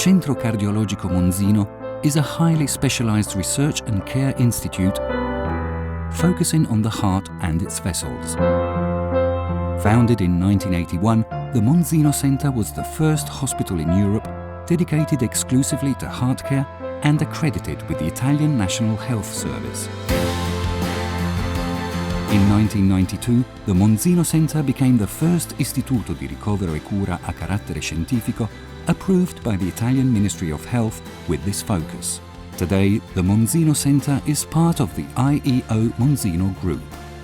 Centro Cardiologico Monzino is a highly specialized research and care institute focusing on the heart and its vessels. Founded in 1981, the Monzino Center was the first hospital in Europe dedicated exclusively to heart care and accredited with the Italian National Health Service. In 1992, the Monzino Center became the first Istituto di Ricovero e Cura a carattere scientifico approved by the Italian Ministry of Health with this focus. Today, the Monzino Center is part of the IEO Monzino Group,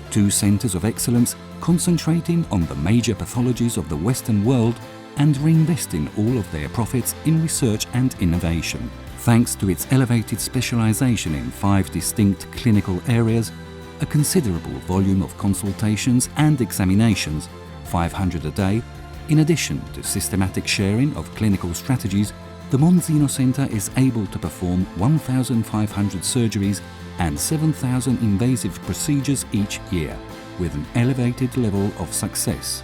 two centers of excellence concentrating on the major pathologies of the Western world and reinvesting all of their profits in research and innovation. Thanks to its elevated specialization in 5 distinct clinical areas, a considerable volume of consultations and examinations, 500 a day, in addition to systematic sharing of clinical strategies, the Monzino Center is able to perform 1,500 surgeries and 7,000 invasive procedures each year, with an elevated level of success.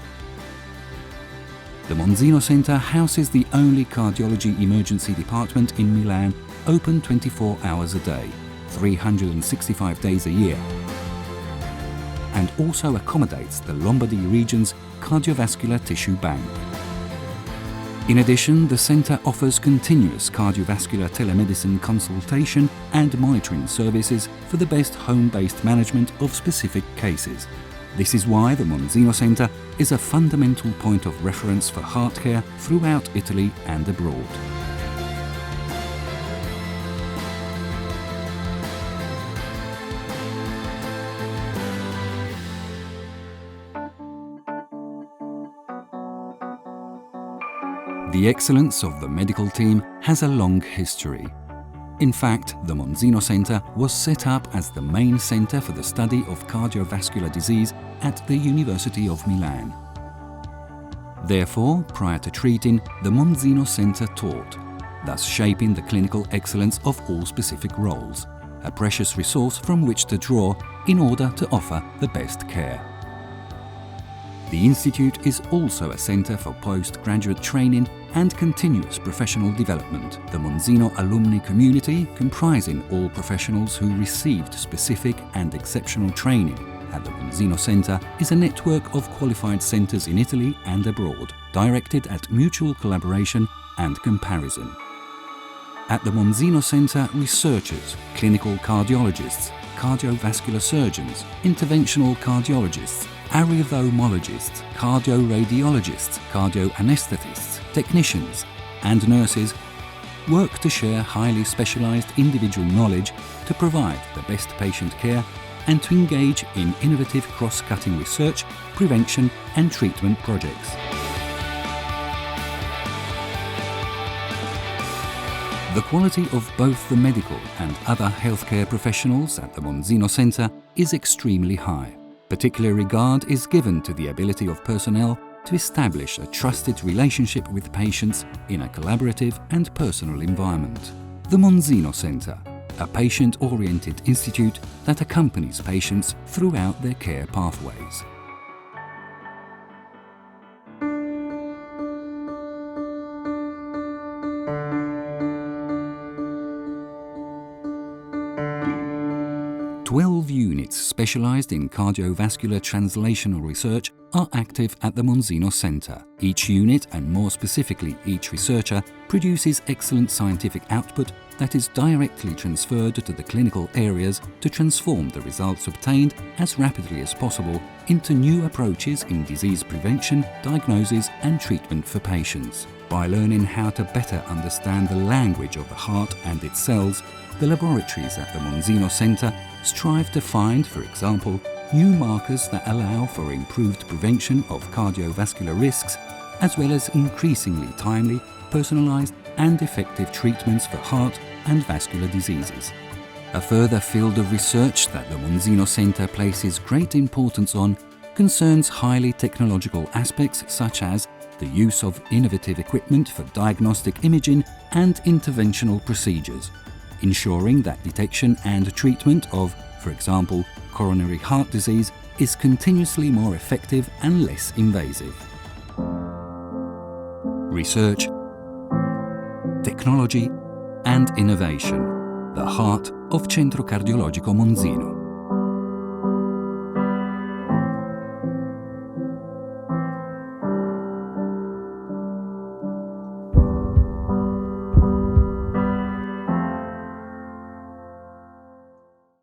The Monzino Center houses the only cardiology emergency department in Milan, open 24 hours a day, 365 days a year, and also accommodates the Lombardy region's cardiovascular tissue bank. In addition, the centre offers continuous cardiovascular telemedicine consultation and monitoring services for the best home-based management of specific cases. This is why the Monzino Center is a fundamental point of reference for heart care throughout Italy and abroad. The excellence of the medical team has a long history. In fact, the Monzino Center was set up as the main center for the study of cardiovascular disease at the University of Milan. Therefore, prior to treating, the Monzino Center taught, thus shaping the clinical excellence of all specific roles, a precious resource from which to draw in order to offer the best care. The Institute is also a center for postgraduate training and continuous professional development. The Monzino alumni community, comprising all professionals who received specific and exceptional training at the Monzino Center, is a network of qualified centers in Italy and abroad, directed at mutual collaboration and comparison. At the Monzino Center, researchers, clinical cardiologists, cardiovascular surgeons, interventional cardiologists, arrhythmologists, cardioradiologists, cardioanesthetists, technicians and nurses work to share highly specialized individual knowledge to provide the best patient care and to engage in innovative cross-cutting research, prevention and treatment projects. The quality of both the medical and other healthcare professionals at the Monzino Center is extremely high. Particular regard is given to the ability of personnel to establish a trusted relationship with patients in a collaborative and personal environment. The Monzino Center, a patient-oriented institute that accompanies patients throughout their care pathways. Twelve units specialized in cardiovascular translational research are active at the Monzino Center. Each unit, and more specifically each researcher, produces excellent scientific output that is directly transferred to the clinical areas to transform the results obtained as rapidly as possible into new approaches in disease prevention, diagnosis and treatment for patients. By learning how to better understand the language of the heart and its cells, the laboratories at the Monzino Center strive to find, for example, new markers that allow for improved prevention of cardiovascular risks, as well as increasingly timely, personalized and effective treatments for heart and vascular diseases. A further field of research that the Monzino Center places great importance on concerns highly technological aspects such as the use of innovative equipment for diagnostic imaging and interventional procedures, ensuring that detection and treatment of, for example, coronary heart disease is continuously more effective and less invasive. Research, technology and innovation, the heart of Centro Cardiologico Monzino.